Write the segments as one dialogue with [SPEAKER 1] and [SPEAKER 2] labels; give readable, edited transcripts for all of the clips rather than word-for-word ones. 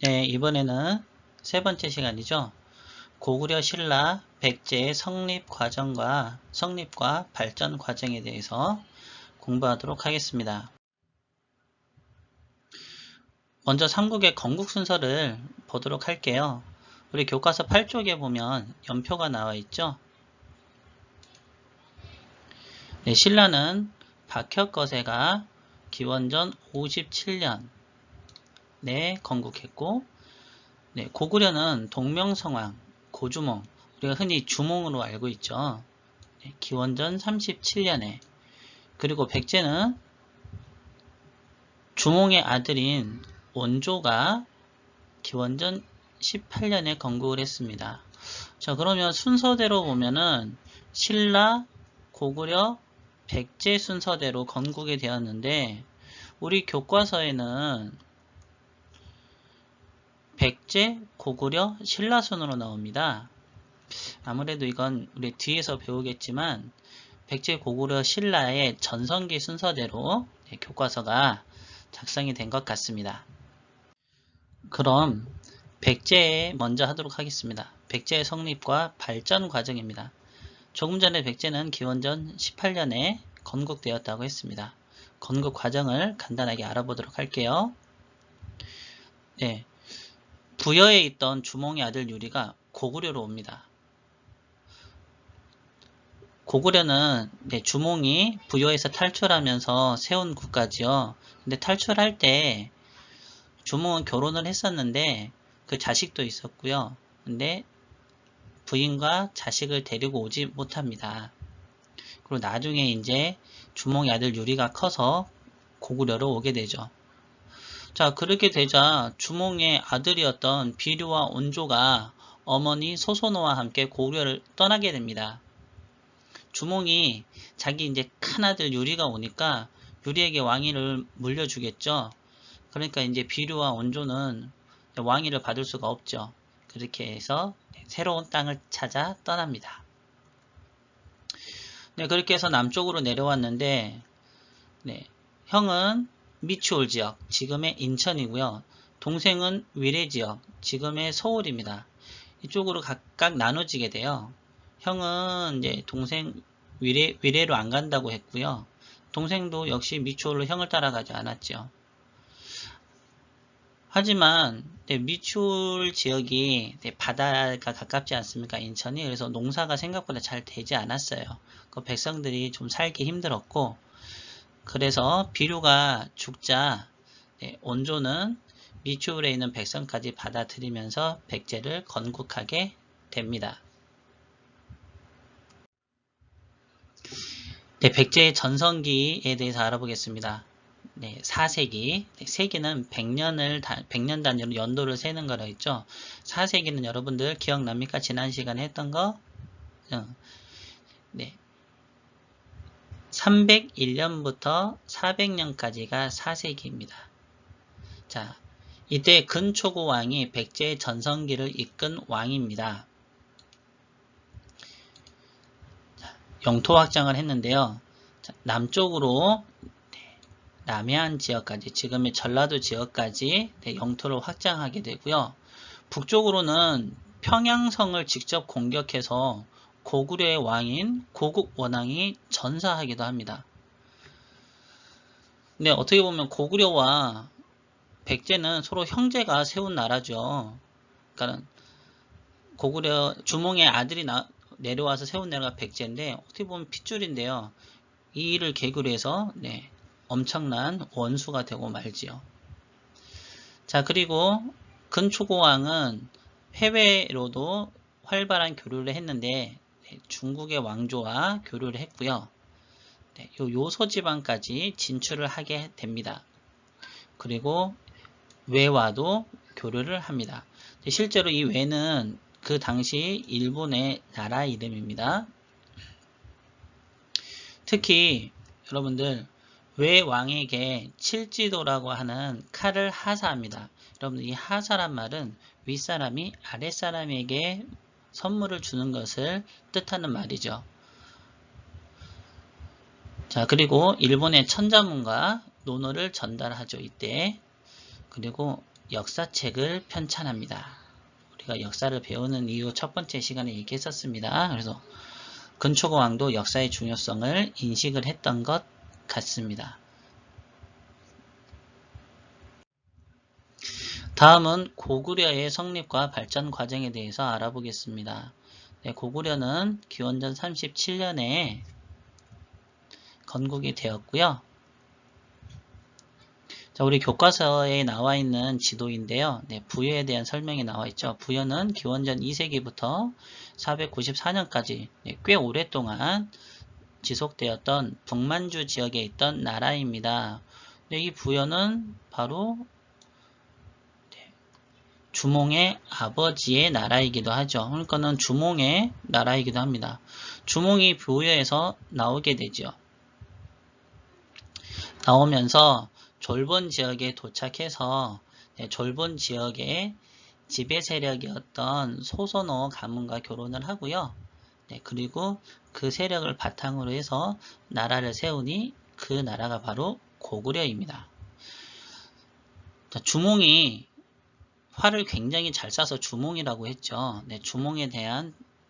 [SPEAKER 1] 네, 이번에는 세 번째 시간이죠. 고구려 신라 백제의 성립과 발전 과정에 대해서 공부하도록 하겠습니다. 먼저 삼국의 건국 순서를 보도록 할게요. 우리 교과서 8쪽에 보면 연표가 나와 있죠. 네, 신라는 박혁거세가 기원전 57년에 건국했고, 네, 고구려는 동명성왕, 고주몽, 우리가 흔히 주몽으로 알고 있죠. 네, 기원전 37년에, 그리고 백제는 주몽의 아들인 원조가 기원전 18년에 건국을 했습니다. 자, 그러면 순서대로 보면은 신라, 고구려, 백제 순서대로 건국이 되었는데, 우리 교과서에는 백제, 고구려, 신라 순으로 나옵니다. 아무래도 이건 우리 뒤에서 배우겠지만 백제, 고구려, 신라의 전성기 순서대로 교과서가 작성이 된 것 같습니다. 그럼 백제 먼저 하도록 하겠습니다. 백제의 성립과 발전 과정입니다. 조금 전에 백제는 기원전 18년에 건국되었다고 했습니다. 건국 과정을 간단하게 알아보도록 할게요. 네, 부여에 있던 주몽의 아들 유리가 고구려로 옵니다. 고구려는 주몽이 부여에서 탈출하면서 세운 국가지요. 근데 탈출할 때 주몽은 결혼을 했었는데 그 자식도 있었고요. 근데 부인과 자식을 데리고 오지 못합니다. 그리고 나중에 이제 주몽의 아들 유리가 커서 고구려로 오게 되죠. 자, 그렇게 되자 주몽의 아들이었던 비류와 온조가 어머니 소소노와 함께 고구려를 떠나게 됩니다. 주몽이 자기 이제 큰아들 유리가 오니까 유리에게 왕위를 물려주겠죠. 그러니까 이제 비류와 온조는 왕위를 받을 수가 없죠. 그렇게 해서 새로운 땅을 찾아 떠납니다. 네, 그렇게 해서 남쪽으로 내려왔는데, 네, 형은 미추홀 지역, 지금의 인천이고요. 동생은 위례 지역, 지금의 서울입니다. 이쪽으로 각각 나눠지게 돼요. 형은 이제 동생 위례로 안 간다고 했고요. 동생도 역시 미추홀로 형을 따라가지 않았죠. 하지만 미추홀 지역이 바다가 가깝지 않습니까? 인천이. 그래서 농사가 생각보다 잘 되지 않았어요. 그 백성들이 좀 살기 힘들었고, 그래서 비류가 죽자 온조는 미추홀에 있는 백성까지 받아들이면서 백제를 건국하게 됩니다. 네, 백제의 전성기에 대해서 알아보겠습니다. 네, 4세기. 세기는 100년 단위로 연도를 세는 거라 했죠. 4세기는 여러분들 기억납니까? 지난 시간에 했던 거? 네. 301년부터 400년까지가 4세기입니다. 자, 이때 근초고 왕이 백제의 전성기를 이끈 왕입니다. 영토 확장을 했는데요. 자, 남쪽으로 남해안 지역까지, 지금의 전라도 지역까지 영토를 확장하게 되고요. 북쪽으로는 평양성을 직접 공격해서 고구려의 왕인 고국원왕이 전사하기도 합니다. 근데 어떻게 보면 고구려와 백제는 서로 형제가 세운 나라죠. 그러니까 고구려 주몽의 아들이 내려와서 세운 나라가 백제인데 어떻게 보면 핏줄인데요. 이 일을 계기로 해서 엄청난 원수가 되고 말지요. 자, 그리고 근초고왕은 해외로도 활발한 교류를 했는데 중국의 왕조와 교류를 했고요. 요소지방까지 진출을 하게 됩니다. 그리고 외와도 교류를 합니다. 실제로 이 외는 그 당시 일본의 나라 이름입니다. 특히 여러분들 외왕에게 칠지도라고 하는 칼을 하사합니다. 여러분들 이 하사란 말은 윗사람이 아랫사람에게 선물을 주는 것을 뜻하는 말이죠. 자, 그리고 일본의 천자문과 논어를 전달하죠. 이때. 그리고 역사책을 편찬합니다. 우리가 역사를 배우는 이유 첫 번째 시간에 얘기했었습니다. 그래서 근초고 왕도 역사의 중요성을 인식을 했던 것 같습니다. 다음은 고구려의 성립과 발전 과정에 대해서 알아보겠습니다. 네, 고구려는 기원전 37년에 건국이 되었고요. 자, 우리 교과서에 나와 있는 지도인데요. 네, 부여에 대한 설명이 나와 있죠. 부여는 기원전 2세기부터 494년까지 꽤 오랫동안 지속되었던 북만주 지역에 있던 나라입니다. 네, 이 부여는 바로 주몽의 아버지의 나라이기도 하죠. 그러니까는 주몽의 나라이기도 합니다. 주몽이 부여에서 나오게 되죠. 나오면서 졸본 지역에 도착해서 졸본 지역의 지배 세력이었던 소선호 가문과 결혼을 하고요. 그리고 그 세력을 바탕으로 해서 나라를 세우니 그 나라가 바로 고구려입니다. 주몽이 활을 굉장히 잘 쏴서 주몽이라고 했죠.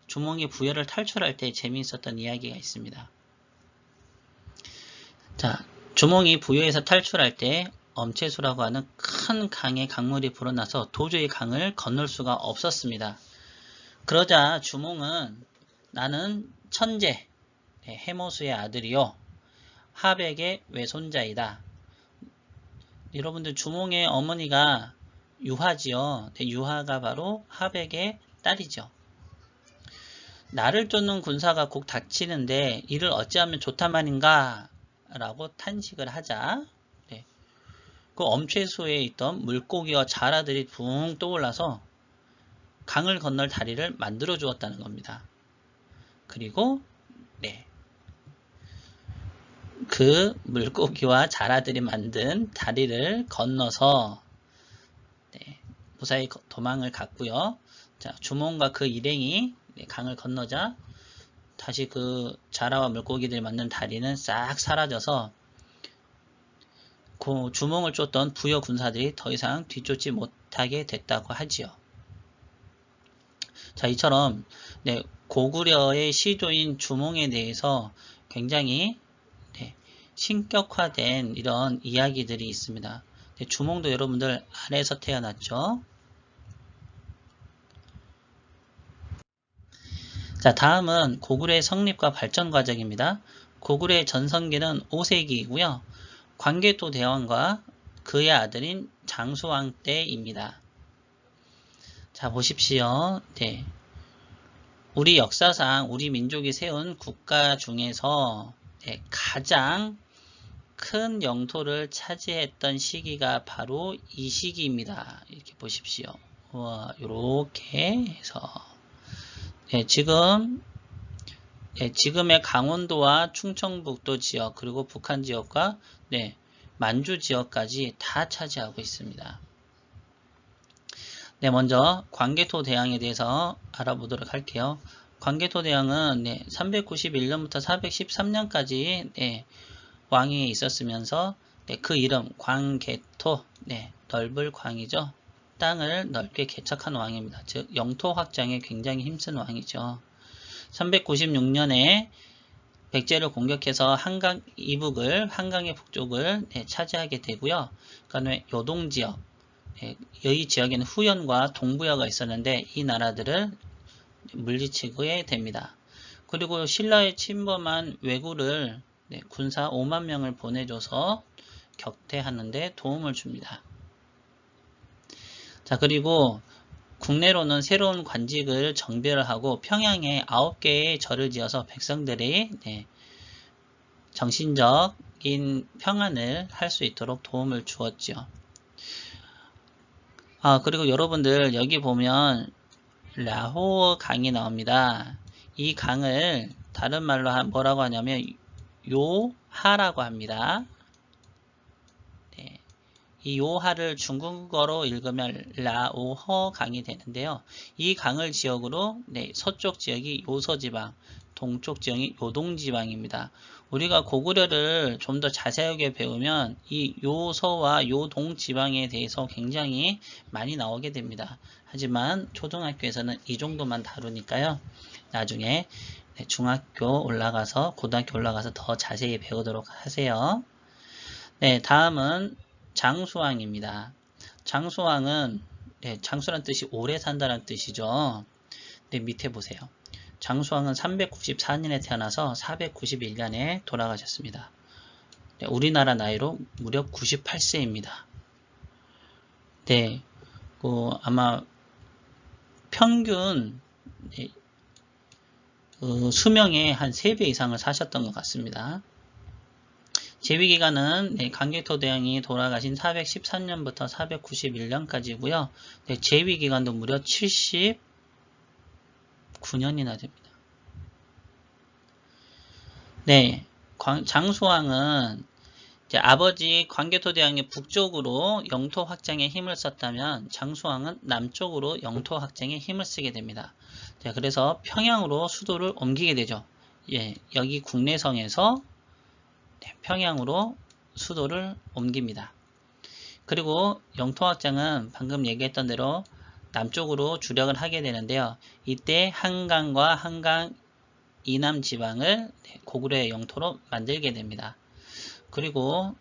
[SPEAKER 1] 주몽이 부여를 탈출할 때 재미있었던 이야기가 있습니다. 자, 주몽이 부여에서 탈출할 때 엄체수라고 하는 큰 강에 강물이 불어나서 도저히 강을 건널 수가 없었습니다. 그러자 주몽은 나는 천재, 해모수의 아들이요, 하백의 외손자이다. 여러분들 주몽의 어머니가 유하지요. 유하가 바로 하백의 딸이죠. 나를 쫓는 군사가 곧 닥치는데 이를 어찌하면 좋단 말인가? 라고 탄식을 하자 그 엄체수에 있던 물고기와 자라들이 붕 떠올라서 강을 건널 다리를 만들어 주었다는 겁니다. 그리고 그 물고기와 자라들이 만든 다리를 건너서 무사히 도망을 갔고요. 자, 주몽과 그 일행이 강을 건너자 다시 그 자라와 물고기들이 만든 다리는 싹 사라져서 그 주몽을 쫓던 부여 군사들이 더 이상 뒤쫓지 못하게 됐다고 하지요. 자, 이처럼 고구려의 시조인 주몽에 대해서 굉장히 신격화된 이런 이야기들이 있습니다. 주몽도 여러분들 안에서 태어났죠. 자, 다음은 고구려의 성립과 발전 과정입니다. 고구려의 전성기는 5세기이고요. 광개토 대왕과 그의 아들인 장수왕 때입니다. 자, 보십시오. 우리 역사상 우리 민족이 세운 국가 중에서 가장 큰 영토를 차지했던 시기가 바로 이 시기입니다. 이렇게 보십시오. 이렇게 해서 지금의 강원도와 충청북도 지역 그리고 북한 지역과 만주 지역까지 다 차지하고 있습니다. 먼저 광개토 대왕에 대해서 알아보도록 할게요. 광개토 대왕은 391년부터 413년까지 왕위에 있었으면서 그 이름 광개토, 넓을 광이죠. 땅을 넓게 개척한 왕입니다. 즉 영토 확장에 굉장히 힘쓴 왕이죠. 396년에 백제를 공격해서 한강 이북을, 한강의 북쪽을 차지하게 되고요. 그다음에 요동 지역, 이 지역에는 후연과 동부여가 있었는데 이 나라들을 물리치게 됩니다. 그리고 신라의 침범한 왜구를 군사 5만 명을 보내줘서 격퇴하는 데 도움을 줍니다. 자, 그리고 국내로는 새로운 관직을 정비를 하고 평양에 9개의 절을 지어서 백성들이 정신적인 평안을 할 수 있도록 도움을 주었죠. 그리고 여러분들 여기 보면 라호 강이 나옵니다. 이 강을 다른 말로 뭐라고 하냐면 요하라고 합니다. 이 요하를 중국어로 읽으면 라오허 강이 되는데요. 이 강을 지역으로 서쪽 지역이 요서지방, 동쪽 지형이 요동지방입니다. 우리가 고구려를 좀 더 자세하게 배우면 이 요서와 요동지방에 대해서 굉장히 많이 나오게 됩니다. 하지만 초등학교에서는 이 정도만 다루니까요. 나중에 중학교 올라가서 고등학교 올라가서 더 자세히 배우도록 하세요. 네, 다음은 장수왕입니다. 장수왕은 장수란 뜻이 오래 산다는 뜻이죠. 네, 밑에 보세요. 장수왕은 394년에 태어나서 491년에 돌아가셨습니다. 네, 우리나라 나이로 무려 98세입니다. 네, 아마 평균 수명의 한 3배 이상을 사셨던 것 같습니다. 재위기간은 광개토대왕이 돌아가신 413년부터 491년까지고요. 재위기간도 무려 79년이나 됩니다. 네, 장수왕은 아버지 광개토대왕이 북쪽으로 영토 확장에 힘을 썼다면 장수왕은 남쪽으로 영토 확장에 힘을 쓰게 됩니다. 자, 그래서 평양으로 수도를 옮기게 되죠. 예, 여기 국내성에서 평양으로 수도를 옮깁니다. 그리고 영토 확장은 방금 얘기했던 대로 남쪽으로 주력을 하게 되는데요. 이때 한강과 한강 이남 지방을 고구려의 영토로 만들게 됩니다. 그리고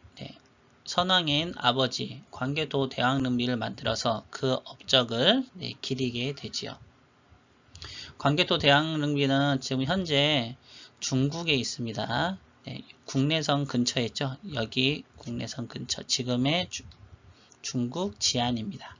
[SPEAKER 1] 선왕인 아버지 광개토 대왕릉비를 만들어서 그 업적을 기리게 되지요. 광개토 대왕릉비는 지금 현재 중국에 있습니다. 국내성 근처에 있죠. 여기 국내성 근처, 지금의 중국 지안입니다.